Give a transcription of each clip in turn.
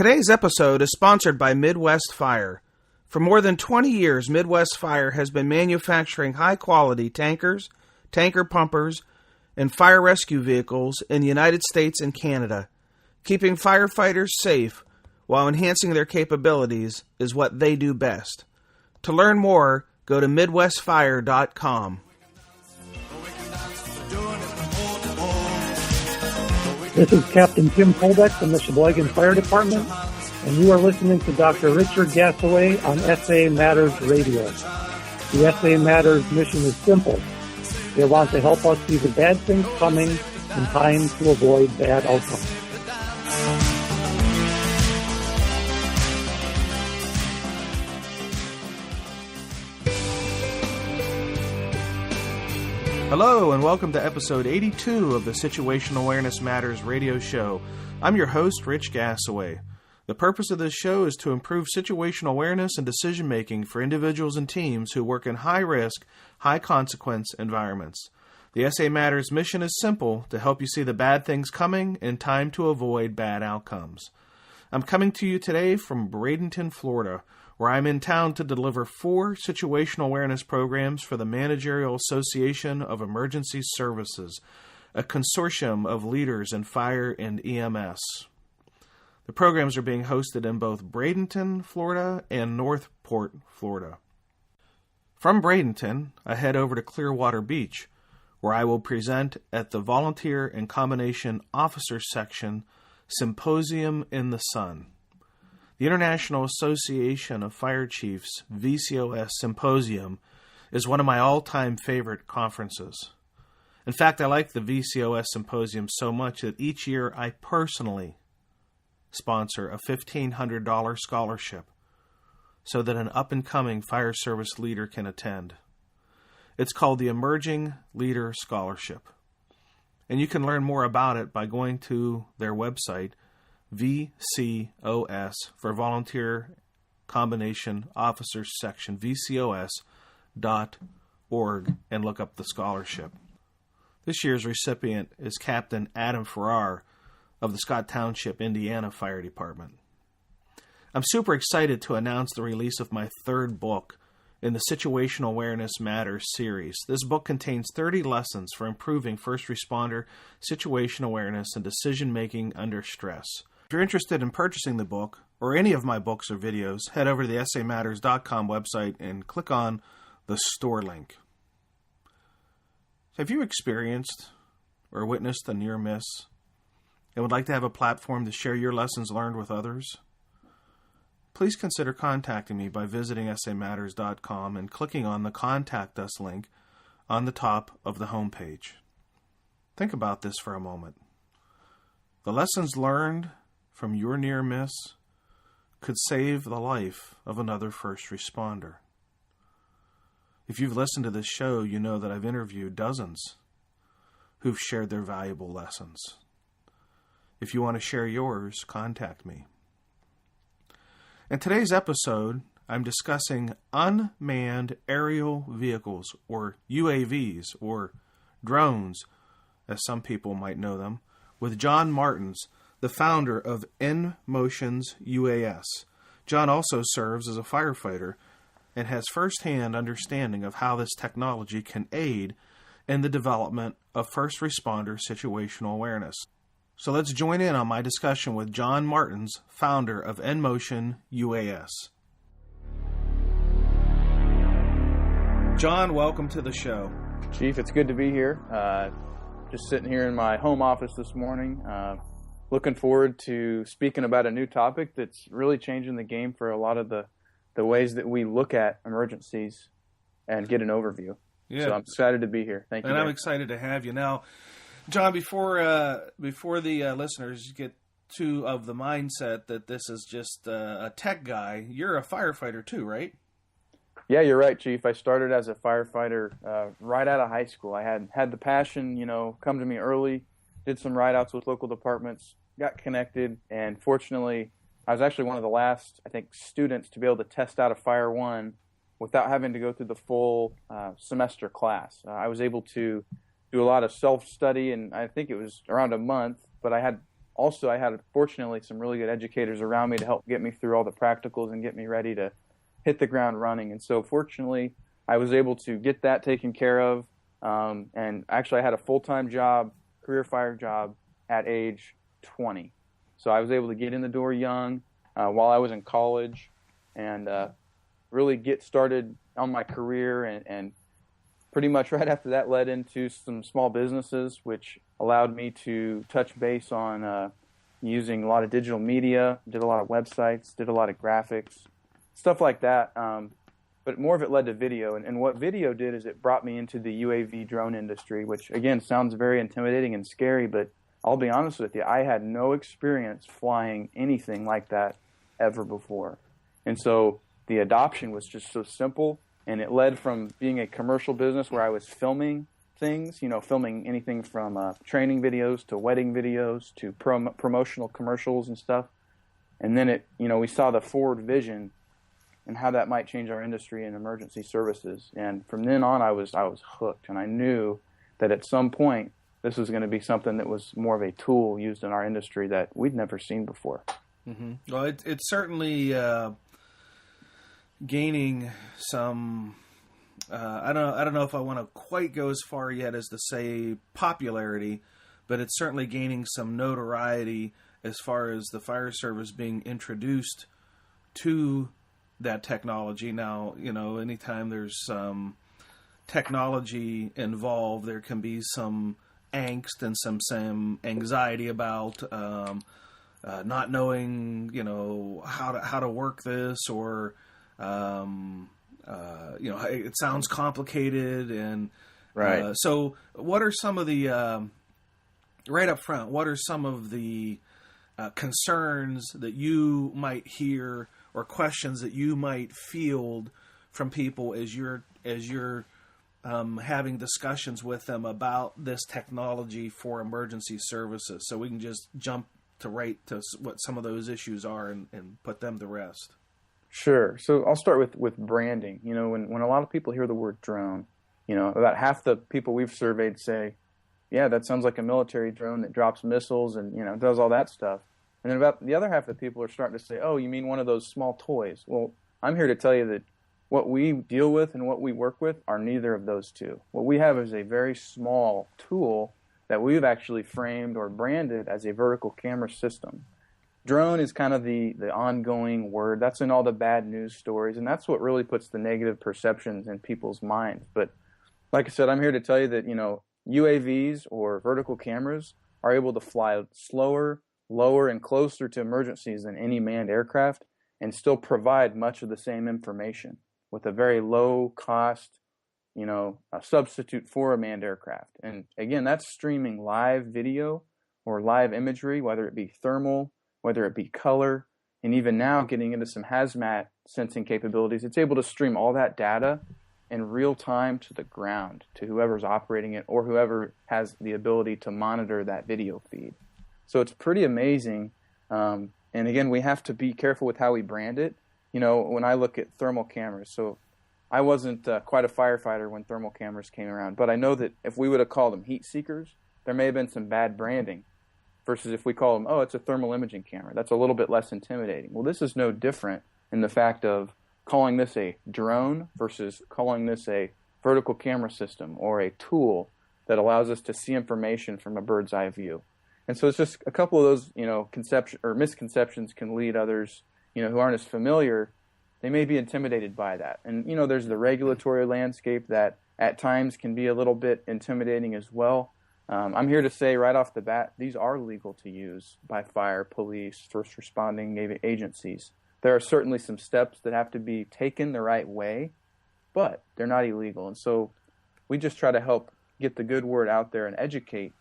Today's episode is sponsored by Midwest Fire. For more than 20 years, Midwest Fire has been manufacturing high-quality tankers, tanker pumpers, and fire rescue vehicles in the United States and Canada. Keeping firefighters safe while enhancing their capabilities is what they do best. To learn more, go to MidwestFire.com. This is Captain Tim Kolbeck from the Sheboygan Fire Department, and you are listening to Dr. Richard Gassaway on SA Matters Radio. The SA Matters mission is simple. They want to help us see the bad things coming in time to avoid bad outcomes. Hello, and welcome to episode 82 of the Situational Awareness Matters radio show. I'm your host, Rich Gassaway. The purpose of this show is to improve situational awareness and decision-making for individuals and teams who work in high-risk, high-consequence environments. The SA Matters mission is simple: to help you see the bad things coming in time to avoid bad outcomes. I'm coming to you today from Bradenton, Florida, where I'm in town to deliver 4 situational awareness programs for the Managerial Association of Emergency Services, a consortium of leaders in fire and EMS. The programs are being hosted in both Bradenton, Florida, and Northport, Florida. From Bradenton, I head over to Clearwater Beach, where I will present at the Volunteer and Combination Officers Section Symposium in the Sun. The International Association of Fire Chiefs VCOS Symposium is one of my all-time favorite conferences. In fact, I like the VCOS Symposium so much that each year I personally sponsor a $1,500 scholarship so that an up-and-coming fire service leader can attend. It's called the Emerging Leader Scholarship, and you can learn more about it by going to their website, VCOS, for Volunteer Combination Officers Section, VCOS.org, and look up the scholarship. This year's recipient is Captain Adam Farrar of the Scott Township, Indiana Fire Department. I'm super excited to announce the release of my 3rd book in the Situational Awareness Matters series. This book contains 30 lessons for improving first responder situational awareness and decision-making under stress. If you're interested in purchasing the book, or any of my books or videos, head over to the SAMatters.com website and click on the store link. Have you experienced or witnessed a near miss and would like to have a platform to share your lessons learned with others? Please consider contacting me by visiting SAMatters.com and clicking on the Contact Us link on the top of the homepage. Think about this for a moment. The lessons learned from your near miss could save the life of another first responder. If you've listened to this show, you know that I've interviewed dozens who've shared their valuable lessons. If you want to share yours, contact me. In today's episode, I'm discussing unmanned aerial vehicles, or UAVs, or drones, as some people might know them, with John Martens, the founder of NMotion UAS. John also serves as a firefighter and has first-hand understanding of how this technology can aid in the development of first responder situational awareness. So let's join in on my discussion with John Martens, founder of NMotion UAS. John, welcome to the show. Chief, it's good to be here. Just sitting here in my home office this morning. Looking forward to speaking about a new topic that's really changing the game for a lot of the ways that we look at emergencies and get an overview. Yeah. So I'm excited to be here. Thank you. And I'm excited to have you. Now, John, before the listeners get too of the mindset that this is just a tech guy, you're a firefighter too, right? Yeah, you're right, Chief. I started as a firefighter right out of high school. I had the passion, come to me early, did some ride-outs with local departments, got connected, and fortunately, I was actually one of the last, students to be able to test out a Fire 1 without having to go through the full semester class. I was able to do a lot of self-study, and I think it was around a month, but I had also I had, fortunately, some really good educators around me to help get me through all the practicals and get me ready to hit the ground running. And so fortunately, I was able to get that taken care of. And actually I had a full-time job, career fire job at age 20. So I was able to get in the door young while I was in college and really get started on my career. And pretty much right after that led into some small businesses, which allowed me to touch base on using a lot of digital media, did a lot of websites, did a lot of graphics, stuff like that. But more of it led to video. And what video did is it brought me into the UAV drone industry, which, again, sounds very intimidating and scary, but I'll be honest with you, I had no experience flying anything like that ever before. And so the adoption was just so simple, and it led from being a commercial business where I was filming things, filming anything from training videos to wedding videos to promotional commercials and stuff. And then we saw the forward vision and how that might change our industry and emergency services. And from then on, I was hooked, and I knew that at some point this was going to be something that was more of a tool used in our industry that we'd never seen before. Mm-hmm. Well, it's certainly gaining some. I don't know if I want to quite go as far yet as to say popularity, but it's certainly gaining some notoriety as far as the fire service being introduced to that technology. Now, anytime there's some technology involved, there can be some angst and some anxiety about not knowing, how to work this, or it sounds complicated, and right. So, what are some of the right up front? What are some of the concerns that you might hear, or questions that you might field from people as you're having discussions with them about this technology for emergency services? So we can just jump to what some of those issues are and put them to rest. Sure. So I'll start with branding. When a lot of people hear the word drone, about half the people we've surveyed say, yeah, that sounds like a military drone that drops missiles and, does all that stuff. And then about the other half of the people are starting to say, oh, you mean one of those small toys? Well, I'm here to tell you that what we deal with and what we work with are neither of those two. What we have is a very small tool that we've actually framed or branded as a vertical camera system. Drone is kind of the ongoing word. That's in all the bad news stories, and that's what really puts the negative perceptions in people's minds. But like I said, I'm here to tell you that, UAVs or vertical cameras are able to fly slower, lower, and closer to emergencies than any manned aircraft and still provide much of the same information with a very low cost, a substitute for a manned aircraft. And again, that's streaming live video or live imagery, whether it be thermal, whether it be color, and even now getting into some hazmat sensing capabilities. It's able to stream all that data in real time to the ground, to whoever's operating it or whoever has the ability to monitor that video feed. So it's pretty amazing. And again, we have to be careful with how we brand it. When I look at thermal cameras, so I wasn't quite a firefighter when thermal cameras came around, but I know that if we would have called them heat seekers, there may have been some bad branding, versus if we call them, oh, it's a thermal imaging camera. That's a little bit less intimidating. Well, this is no different in the fact of calling this a drone versus calling this a vertical camera system or a tool that allows us to see information from a bird's eye view. And so it's just a couple of those, misconceptions can lead others, who aren't as familiar. They may be intimidated by that. And, there's the regulatory landscape that at times can be a little bit intimidating as well. I'm here to say right off the bat, these are legal to use by fire, police, first responding agencies. There are certainly some steps that have to be taken the right way, but they're not illegal. And so we just try to help get the good word out there and educate,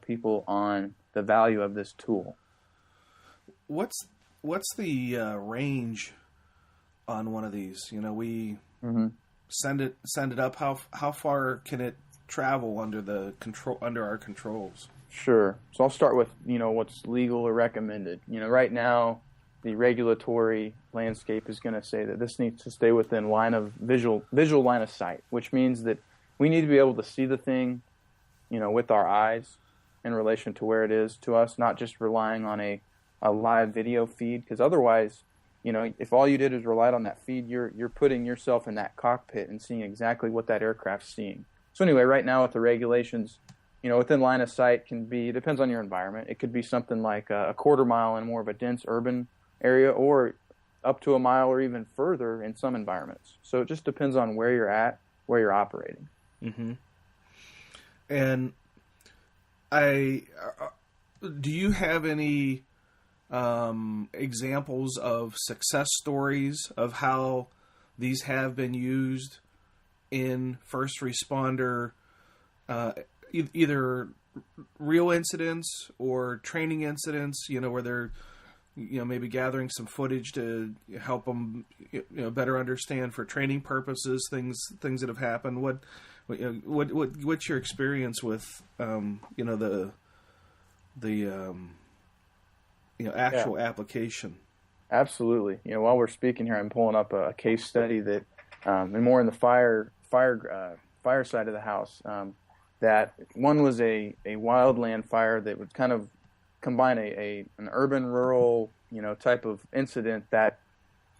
people on the value of this tool. What's the range on one of these? We send it up. How far can it travel under our controls? Sure. So I'll start with what's legal or recommended. Right now the regulatory landscape is going to say that this needs to stay within visual line of sight, which means that we need to be able to see the thing, with our eyes. in relation to where it is to us, not just relying on a live video feed, because otherwise, if all you did is relied on that feed, you're putting yourself in that cockpit and seeing exactly what that aircraft's seeing. So anyway, right now with the regulations, within line of sight depends on your environment. It could be something like a quarter mile in more of a dense urban area, or up to a mile or even further in some environments. So it just depends on where you're at, where you're operating. Mm-hmm. And do you have any examples of success stories of how these have been used in first responder, either real incidents or training incidents, where they're, maybe gathering some footage to help them, better understand for training purposes, things that have happened? What's your experience with, the actual application? Absolutely. While we're speaking here, I'm pulling up a case study that, and more in the fire side of the house, that one was a wildland fire that would kind of combine an urban rural, type of incident that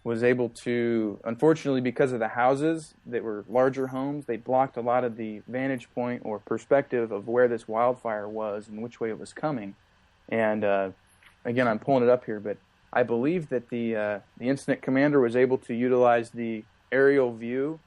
was able to, unfortunately, because of the houses that were larger homes, they blocked a lot of the vantage point or perspective of where this wildfire was and which way it was coming. And again, I'm pulling it up here, but I believe that the incident commander was able to utilize the aerial view,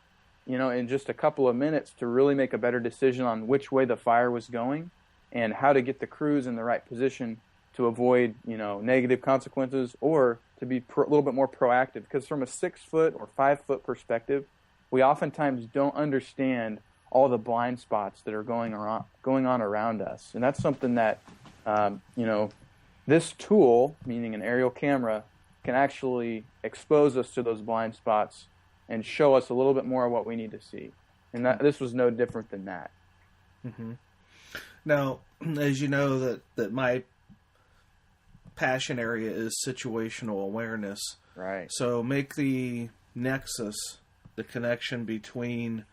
in just a couple of minutes to really make a better decision on which way the fire was going and how to get the crews in the right position to avoid, negative consequences, or to be a little bit more proactive. Because from a 6-foot or 5-foot perspective, we oftentimes don't understand all the blind spots that are going on around us. And that's something that, this tool, meaning an aerial camera, can actually expose us to those blind spots and show us a little bit more of what we need to see. And this was no different than that. Mm-hmm. Now, as you know, that my passion area is situational awareness. Right. So make the nexus, the connection between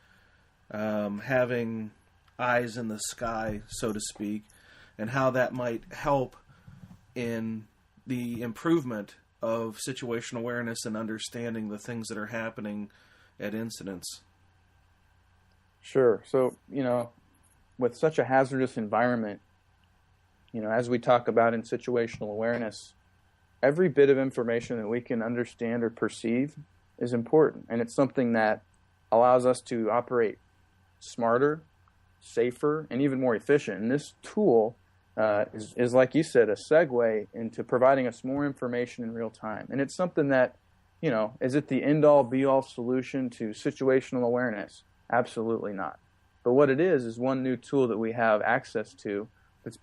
having eyes in the sky, so to speak, and how that might help in the improvement of situational awareness and understanding the things that are happening at incidents. Sure. So, with such a hazardous environment, as we talk about in situational awareness, every bit of information that we can understand or perceive is important. And it's something that allows us to operate smarter, safer, and even more efficient. And this tool is, like you said, a segue into providing us more information in real time. And it's something that, is it the end-all, be-all solution to situational awareness? Absolutely not. But what it is one new tool that we have access to that's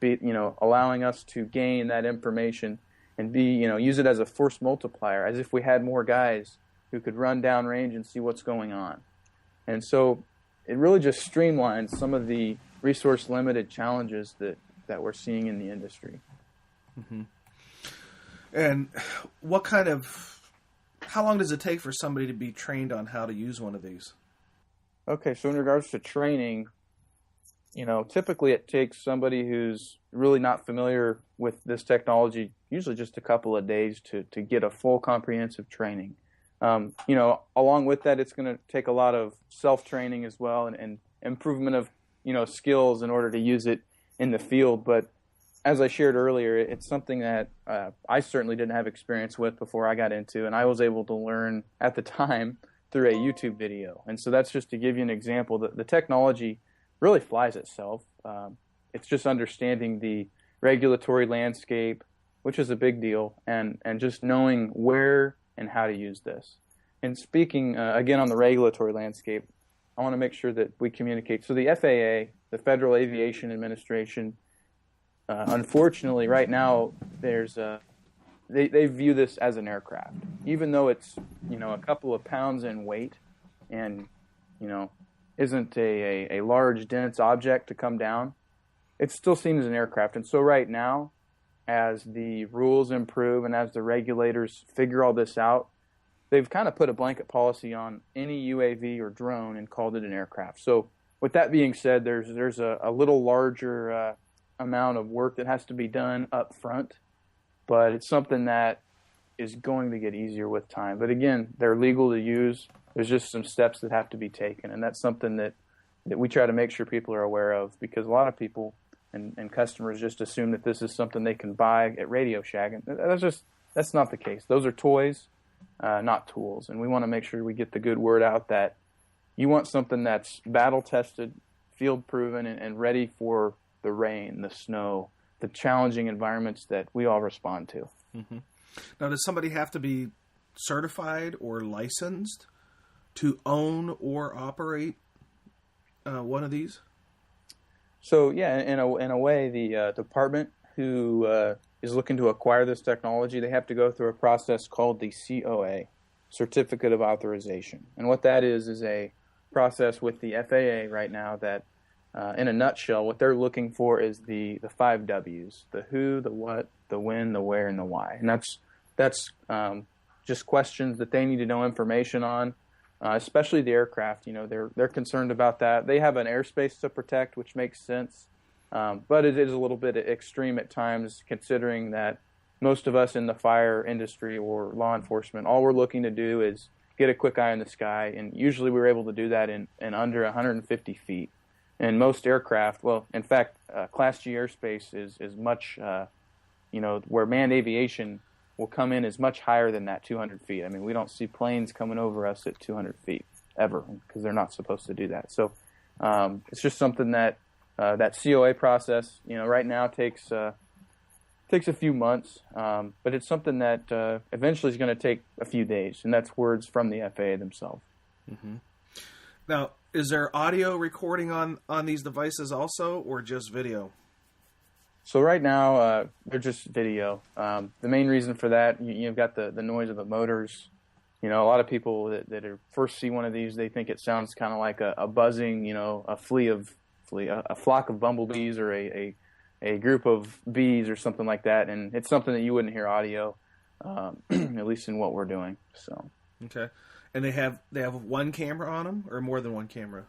allowing us to gain that information and use it as a force multiplier, as if we had more guys who could run downrange and see what's going on. And so it really just streamlines some of the resource-limited challenges that we're seeing in the industry. Mm-hmm. And how long does it take for somebody to be trained on how to use one of these? Okay, so in regards to training, typically it takes somebody who's really not familiar with this technology, usually just a couple of days to get a full comprehensive training. Along with that, it's going to take a lot of self-training as well and improvement of, skills in order to use it in the field. But as I shared earlier, it's something that I certainly didn't have experience with before I got into, and I was able to learn at the time through a YouTube video. And so that's just to give you an example. The technology really flies itself. It's just understanding the regulatory landscape, which is a big deal, and just knowing where and how to use this. And speaking, again, on the regulatory landscape, I want to make sure that we communicate. So the FAA, the Federal Aviation Administration, unfortunately, right now, they view this as an aircraft, even though it's a couple of pounds in weight, and isn't a large dense object to come down. It's still seen as an aircraft, and so right now, as the rules improve and as the regulators figure all this out, they've kind of put a blanket policy on any UAV or drone and called it an aircraft. So with that being said, there's a little larger amount of work that has to be done up front, but it's something that is going to get easier with time. But again, they're legal to use. There's just some steps that have to be taken, and that's something that we try to make sure people are aware of, because a lot of people and customers just assume that this is something they can buy at Radio Shack, and that's not the case. Those are toys, not tools, and we want to make sure we get the good word out that you want something that's battle-tested, field-proven, and ready for the rain, the snow, the challenging environments that we all respond to. Mm-hmm. Now, does somebody have to be certified or licensed to own or operate one of these? So, yeah, in a way, the department who is looking to acquire this technology, they have to go through a process called the COA, Certificate of Authorization. And what that is a process with the FAA right now that, in a nutshell, what they're looking for is the 5 W's: the who, the what, the when, the where, and the why. And that's just questions that they need to know information on, especially the aircraft. You know, they're concerned about that. They have an airspace to protect, which makes sense, but it is a little bit extreme at times, considering that most of us in the fire industry or law enforcement, all we're looking to do is get a quick eye in the sky, and usually we're able to do that in under 150 feet. And most aircraft, well, in fact, Class G airspace is much, where manned aviation will come in is much higher than that 200 feet. I mean, we don't see planes coming over us at 200 feet ever, because they're not supposed to do that. So it's just something that that COA process, right now takes a few months, but it's something that eventually is going to take a few days, and that's words from the FAA themselves. Mm-hmm. Now, is there audio recording on these devices also, or just video? So right now, they're just video. The main reason for that, you've got the noise of the motors. A lot of people that first see one of these, they think it sounds kind of like a buzzing, a flock of bumblebees, or a group of bees, or something like that. And it's something that you wouldn't hear audio, at least in what we're doing. So. Okay. And they have one camera on them, or more than one camera?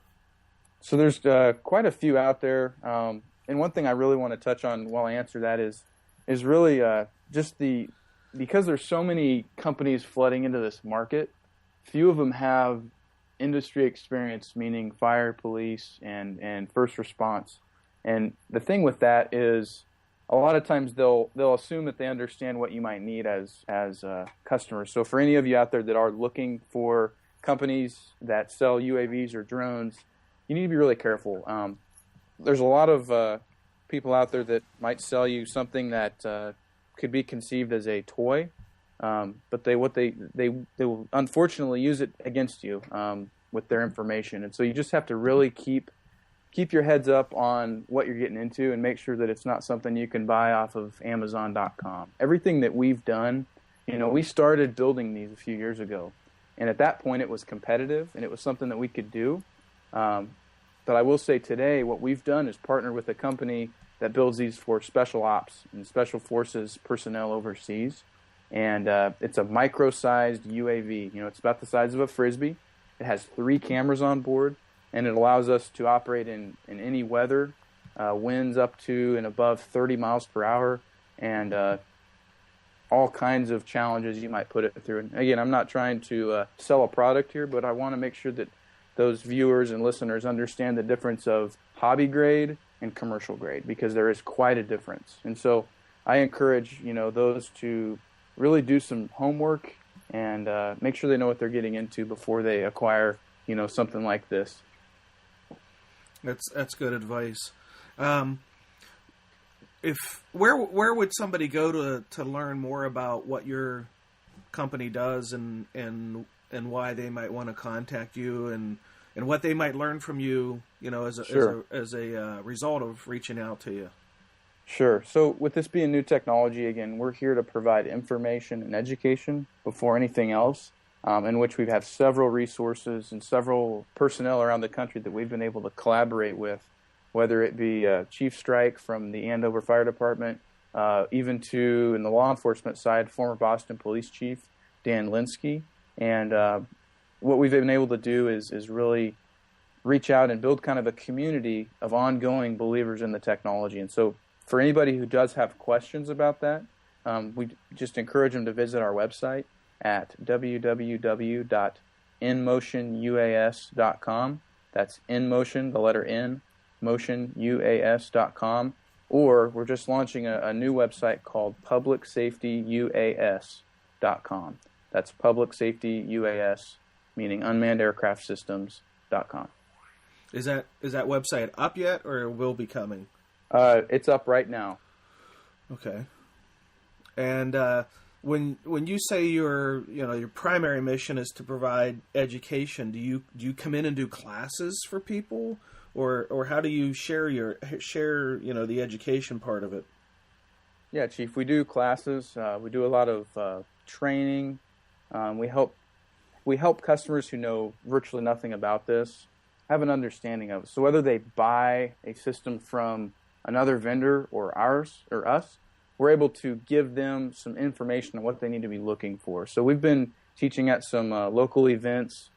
So there's quite a few out there. And one thing I really want to touch on while I answer that is really just because there's so many companies flooding into this market, few of them have industry experience, meaning fire, police, and first response. And the thing with that is, a lot of times they'll assume that they understand what you might need as customers. So for any of you out there that are looking for companies that sell UAVs or drones, you need to be really careful. There's a lot of people out there that might sell you something that could be conceived as a toy, but they will unfortunately use it against you with their information. And so you just have to really keep your heads up on what you're getting into, and make sure that it's not something you can buy off of Amazon.com. Everything that we've done, we started building these a few years ago, and at that point it was competitive and it was something that we could do. But I will say today, what we've done is partner with a company that builds these for special ops and special forces personnel overseas. And it's a micro-sized UAV. It's about the size of a Frisbee. It has 3 cameras on board, and it allows us to operate in any weather, winds up to and above 30 miles per hour, and all kinds of challenges you might put it through. And again, I'm not trying to sell a product here, but I want to make sure that those viewers and listeners understand the difference of hobby grade and commercial grade, because there is quite a difference. And so I encourage, those to really do some homework and make sure they know what they're getting into before they acquire, something like this. That's good advice. Where would somebody go to learn more about what your company does and why they might want to contact you, and what they might learn from you, as a result of reaching out to you? Sure. So with this being new technology, again, we're here to provide information and education before anything else, in which we've had several resources and several personnel around the country that we've been able to collaborate with, whether it be Chief Strike from the Andover Fire Department, even to, in the law enforcement side, former Boston Police Chief Dan Linsky. And what we've been able to do is really reach out and build kind of a community of ongoing believers in the technology. And so for anybody who does have questions about that, we just encourage them to visit our website at www.nmotionuas.com. That's NMotion, the letter N, motionuas.com. Or we're just launching a new website called publicsafetyuas.com. That's public safety UAS, meaning Unmanned Aircraft Systems.com. Is that website up yet, or will be coming? It's up right now. Okay. And when you say your primary mission is to provide education, do you come in and do classes for people, or how do you share the education part of it? Yeah, Chief, we do classes. We do a lot of training. We help customers who know virtually nothing about this have an understanding of it. So whether they buy a system from another vendor or us, we're able to give them some information on what they need to be looking for. So we've been teaching at some local events,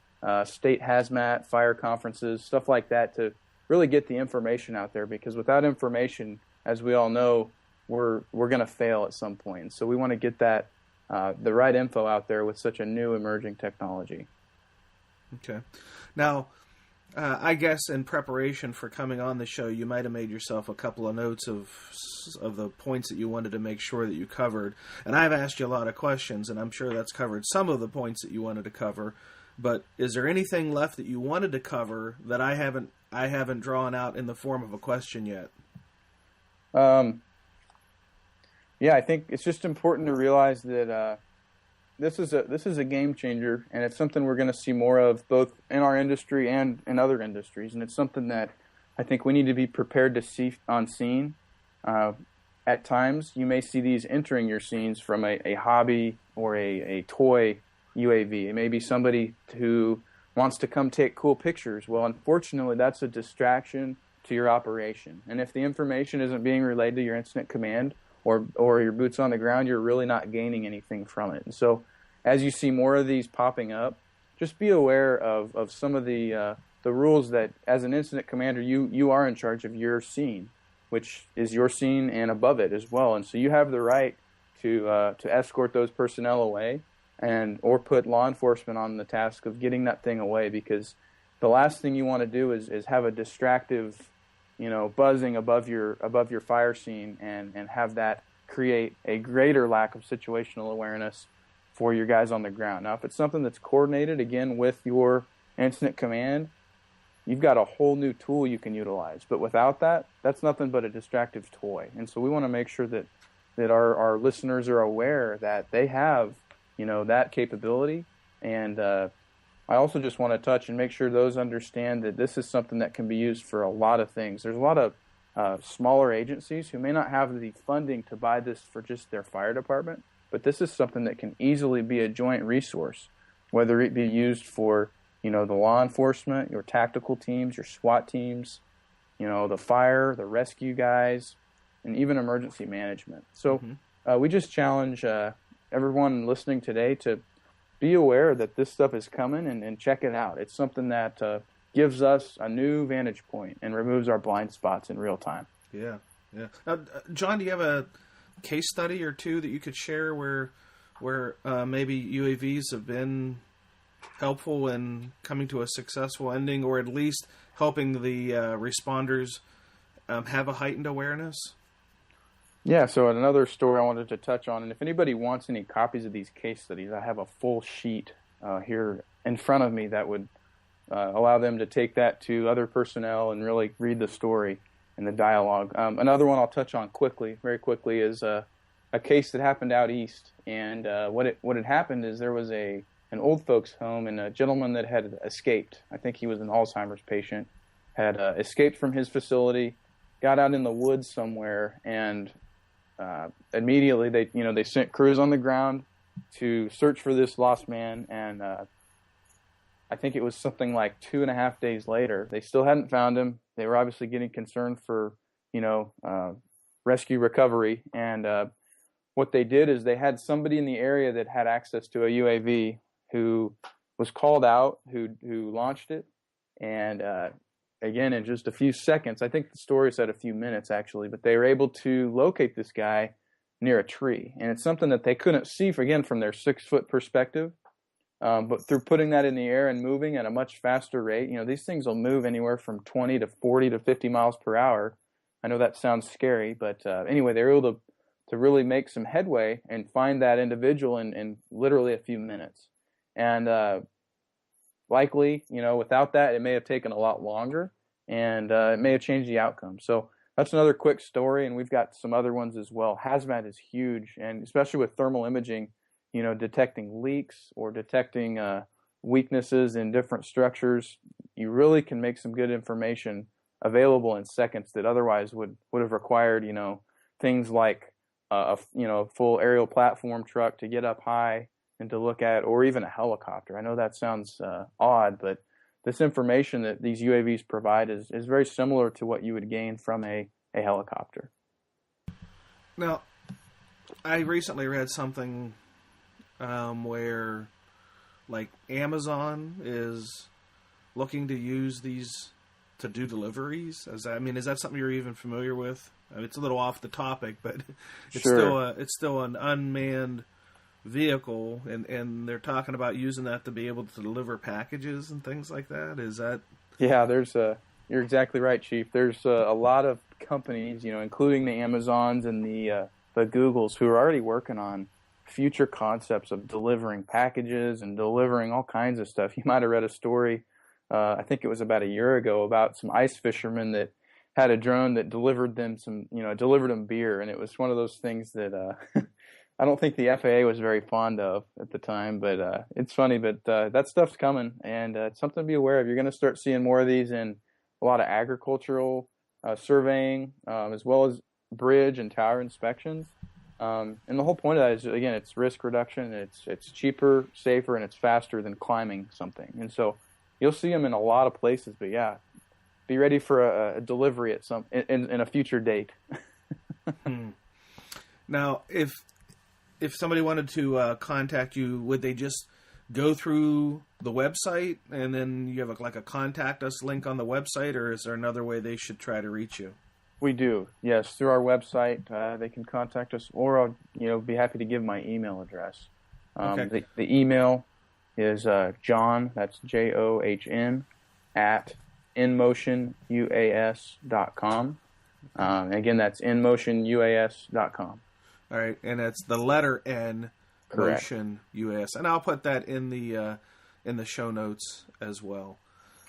state hazmat, fire conferences, stuff like that, to really get the information out there, because without information, as we all know, we're going to fail at some point. And so we want to get that the right info out there with such a new emerging technology. Okay. Now, I guess in preparation for coming on the show, you might have made yourself a couple of notes of the points that you wanted to make sure that you covered. And I've asked you a lot of questions, and I'm sure that's covered some of the points that you wanted to cover. But is there anything left that you wanted to cover that I haven't drawn out in the form of a question yet? Yeah, I think it's just important to realize that this is a game changer, and it's something we're going to see more of both in our industry and in other industries. And it's something that I think we need to be prepared to see on scene. At times, you may see these entering your scenes from a hobby or a toy UAV. It may be somebody who wants to come take cool pictures. Well, unfortunately, that's a distraction to your operation. And if the information isn't being relayed to your incident command or your boots on the ground, you're really not gaining anything from it. And so as you see more of these popping up, just be aware of some of the rules that as an incident commander, you are in charge of your scene, which is your scene and above it as well. And so you have the right to escort those personnel away or put law enforcement on the task of getting that thing away, because the last thing you want to do is have a distractive, buzzing above your fire scene and have that create a greater lack of situational awareness for your guys on the ground. Now, if it's something that's coordinated, again, with your incident command, you've got a whole new tool you can utilize. But without that, that's nothing but a distractive toy. And so we want to make sure that our listeners are aware that they have, that capability. And I also just want to touch and make sure those understand that this is something that can be used for a lot of things. There's a lot of smaller agencies who may not have the funding to buy this for just their fire department, but this is something that can easily be a joint resource, whether it be used for, the law enforcement, your tactical teams, your SWAT teams, the fire, the rescue guys, and even emergency management. So we just challenge everyone listening today to be aware that this stuff is coming and check it out. It's something that gives us a new vantage point and removes our blind spots in real time. Yeah. Now, John, do you have a case study or two that you could share where maybe UAVs have been helpful in coming to a successful ending, or at least helping the responders have a heightened awareness? Yeah, so another story I wanted to touch on, and if anybody wants any copies of these case studies, I have a full sheet here in front of me that would allow them to take that to other personnel and really read the story and the dialogue. Another one I'll touch on very quickly, is a case that happened out east. And what had happened is there was an old folks home, and a gentleman that had escaped. I think he was an Alzheimer's patient, had escaped from his facility, got out in the woods somewhere, and immediately they sent crews on the ground to search for this lost man. And I think it was something like 2.5 days later, they still hadn't found him. They were obviously getting concerned for, rescue recovery. And what they did is they had somebody in the area that had access to a UAV who was called out, who launched it. And again, in just a few seconds, I think the story said a few minutes actually, but they were able to locate this guy near a tree. And it's something that they couldn't see, from their 6-foot perspective. But through putting that in the air and moving at a much faster rate, these things will move anywhere from 20 to 40 to 50 miles per hour. I know that sounds scary, but anyway, they were able to really make some headway and find that individual in literally a few minutes. And likely, without that, it may have taken a lot longer, and it may have changed the outcome. So that's another quick story, and we've got some other ones as well. Hazmat is huge, and especially with thermal imaging, detecting leaks or detecting weaknesses in different structures, you really can make some good information available in seconds that otherwise would have required, things like a full aerial platform truck to get up high and to look at, or even a helicopter. I know that sounds odd, but this information that these UAVs provide is very similar to what you would gain from a helicopter. Now, I recently read something where, like, Amazon is looking to use these to do deliveries. Is that something you're even familiar with? It's a little off the topic, but it's Sure. still an unmanned vehicle, and they're talking about using that to be able to deliver packages and things like that. Is that? Yeah, you're exactly right, Chief. There's a lot of companies, including the Amazons and the Googles, who are already working on future concepts of delivering packages and delivering all kinds of stuff. You might have read a story, I think it was about a year ago, about some ice fishermen that had a drone that delivered them beer, and it was one of those things that I don't think the FAA was very fond of at the time, but it's funny, but that stuff's coming, and it's something to be aware of. You're going to start seeing more of these in a lot of agricultural surveying, as well as bridge and tower inspections. And the whole point of that is, again, it's risk reduction. It's cheaper, safer, and it's faster than climbing something. And so you'll see them in a lot of places. But yeah, be ready for a delivery at in a future date. Now, if somebody wanted to contact you, would they just go through the website and then you have a contact us link on the website, or is there another way they should try to reach you? We do, yes, through our website. They can contact us, or I'll be happy to give my email address. Okay. The email is John, that's JOHN, at NMotionUAS.com. Again, that's NMotionUAS.com. All right, and that's the letter N, Correct. Motion UAS, and I'll put that in the show notes as well.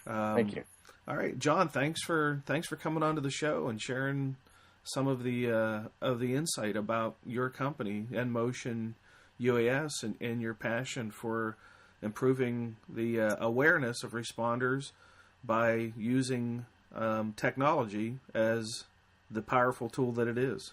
Thank you. All right, John, thanks for coming onto the show and sharing some of the insight about your company, NMotion UAS, and your passion for improving the awareness of responders by using technology as the powerful tool that it is.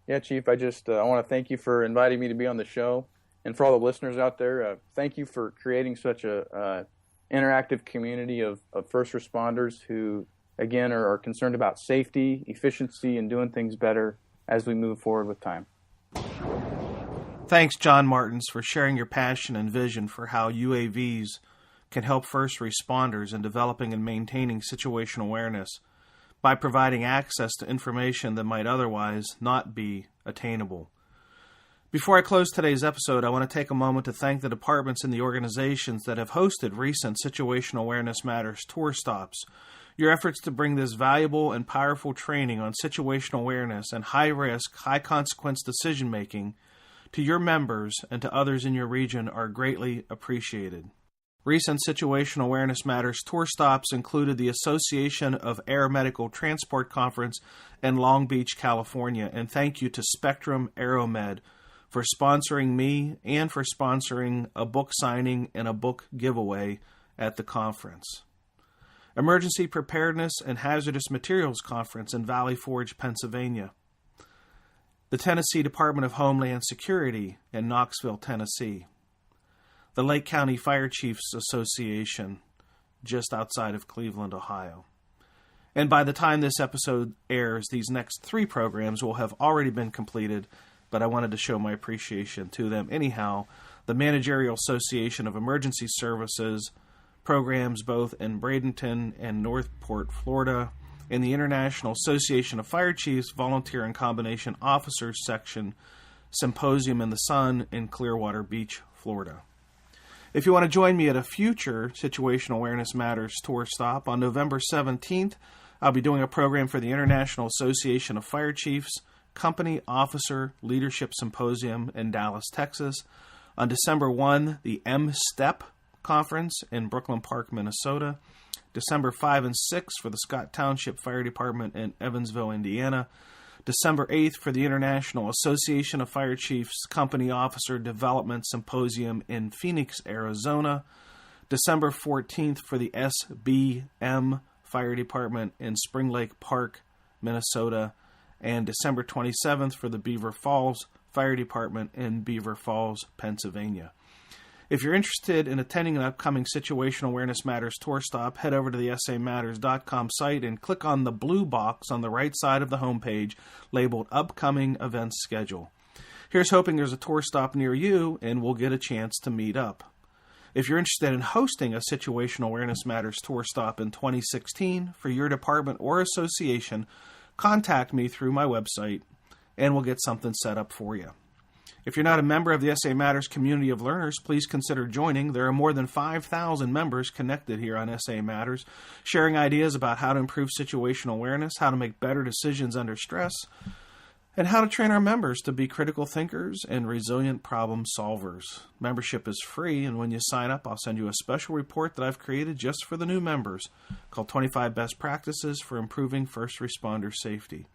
Yeah, Chief, I want to thank you for inviting me to be on the show. And for all the listeners out there, thank you for creating such a interactive community of first responders who, again, are concerned about safety, efficiency, and doing things better as we move forward with time. Thanks, John Martens, for sharing your passion and vision for how UAVs can help first responders in developing and maintaining situational awareness by providing access to information that might otherwise not be attainable. Before I close today's episode, I want to take a moment to thank the departments and the organizations that have hosted recent Situational Awareness Matters tour stops. Your efforts to bring this valuable and powerful training on situational awareness and high-risk, high-consequence decision-making to your members and to others in your region are greatly appreciated. Recent Situational Awareness Matters tour stops included the Association of Air Medical Transport Conference in Long Beach, California, and thank you to Spectrum Aeromed for sponsoring me and for sponsoring a book signing and a book giveaway at the conference. Emergency Preparedness and Hazardous Materials Conference in Valley Forge, Pennsylvania. The Tennessee Department of Homeland Security in Knoxville, Tennessee. The Lake County Fire Chiefs Association, just outside of Cleveland, Ohio. And by the time this episode airs, these next 3 programs will have already been completed, but I wanted to show my appreciation to them anyhow. The Managerial Association of Emergency Services, programs both in Bradenton and Northport, Florida, and the International Association of Fire Chiefs Volunteer and Combination Officers Section Symposium in the Sun in Clearwater Beach, Florida. If you want to join me at a future Situational Awareness Matters tour stop on November 17th, I'll be doing a program for the International Association of Fire Chiefs Company Officer Leadership Symposium in Dallas, Texas. On December 1, the M-STEP Conference in Brooklyn Park, Minnesota. December 5 and 6 for the Scott Township Fire Department in Evansville, Indiana. December 8th for the International Association of Fire Chiefs Company Officer Development Symposium in Phoenix, Arizona. December 14th for the SBM Fire Department in Spring Lake Park, Minnesota. And December 27th for the Beaver Falls Fire Department in Beaver Falls, Pennsylvania. If you're interested in attending an upcoming Situational Awareness Matters tour stop, head over to the SAMatters.com site and click on the blue box on the right side of the homepage labeled Upcoming Events Schedule. Here's hoping there's a tour stop near you and we'll get a chance to meet up. If you're interested in hosting a Situational Awareness Matters tour stop in 2016 for your department or association, contact me through my website and we'll get something set up for you. If you're not a member of the SA Matters community of learners, please consider joining. There are more than 5,000 members connected here on SA Matters, sharing ideas about how to improve situational awareness, how to make better decisions under stress, and how to train our members to be critical thinkers and resilient problem solvers. Membership is free, and when you sign up, I'll send you a special report that I've created just for the new members called 25 Best Practices for Improving First Responder Safety.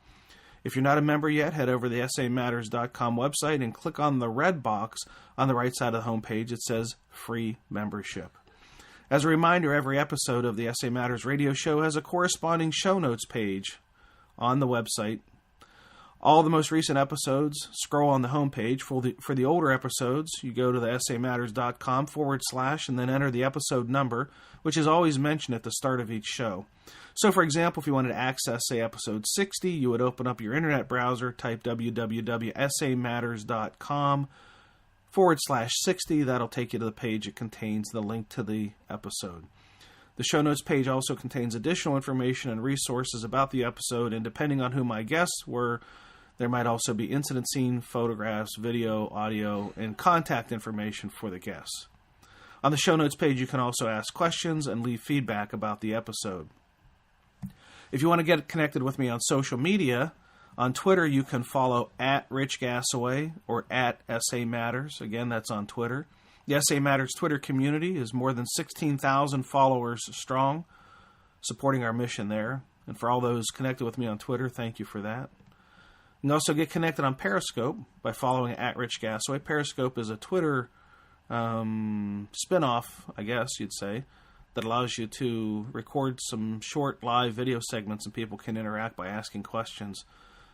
If you're not a member yet, head over to the SAMatters.com website and click on the red box on the right side of the homepage. It says Free Membership. As a reminder, every episode of the SA Matters radio show has a corresponding show notes page on the website. All the most recent episodes scroll on the homepage. For the older episodes, you go to the SAMatters.com / and then enter the episode number, which is always mentioned at the start of each show. So, for example, if you wanted to access, say, episode 60, you would open up your internet browser, type www.samatters.com /60. That'll take you to the page that contains the link to the episode. The show notes page also contains additional information and resources about the episode, and depending on who my guests were, there might also be incident scene, photographs, video, audio, and contact information for the guests. On the show notes page, you can also ask questions and leave feedback about the episode. If you want to get connected with me on social media, on Twitter you can follow @RichGasaway or @SAMatters. Again, that's on Twitter. The SA Matters Twitter community is more than 16,000 followers strong, supporting our mission there. And for all those connected with me on Twitter, thank you for that. You can also get connected on Periscope by following @RichGasaway. Periscope is a Twitter spin-off, I guess you'd say, that allows you to record some short live video segments and people can interact by asking questions.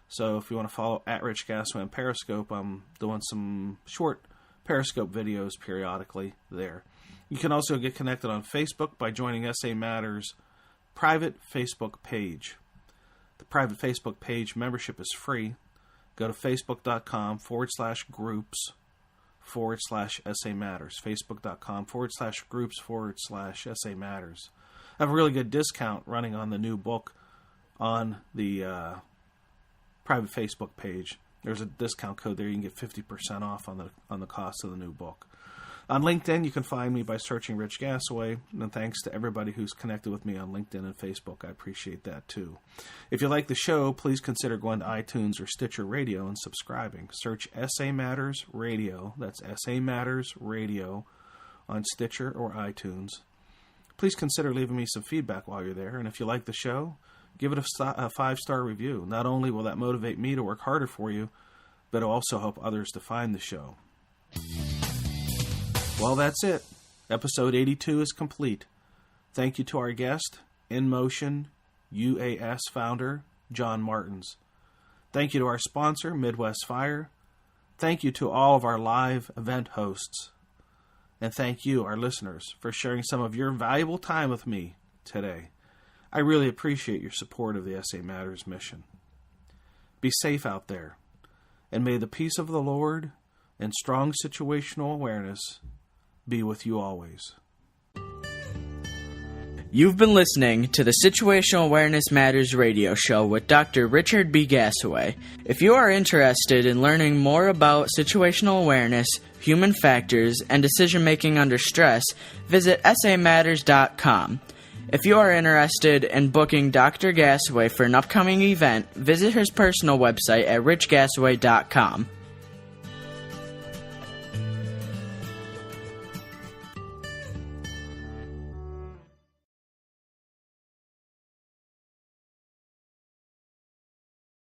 So if you want to follow @RichGasaway on Periscope, I'm doing some short Periscope videos periodically there. You can also get connected on Facebook by joining SA Matters' private Facebook page. The private Facebook page membership is free. Go to facebook.com /groups /SA Matters. Facebook.com /groups /SA Matters. I have a really good discount running on the new book on the private Facebook page. There's a discount code there. You can get 50% off on the cost of the new book. On LinkedIn, you can find me by searching Rich Gasaway, and thanks to everybody who's connected with me on LinkedIn and Facebook. I appreciate that, too. If you like the show, please consider going to iTunes or Stitcher Radio and subscribing. Search SA Matters Radio. That's SA Matters Radio on Stitcher or iTunes. Please consider leaving me some feedback while you're there, and if you like the show, give it a 5-star review. Not only will that motivate me to work harder for you, but it'll also help others to find the show. Well, that's it. Episode 82 is complete. Thank you to our guest, NMotion UAS founder, John Martens. Thank you to our sponsor, Midwest Fire. Thank you to all of our live event hosts. And thank you, our listeners, for sharing some of your valuable time with me today. I really appreciate your support of the SA Matters mission. Be safe out there, and may the peace of the Lord and strong situational awareness be with you always. You've been listening to the Situational Awareness Matters radio show with Dr. Richard B. Gassaway. If you are interested in learning more about situational awareness, human factors, and decision-making under stress, visit samatters.com. If you are interested in booking Dr. Gassaway for an upcoming event, visit his personal website at richgassaway.com.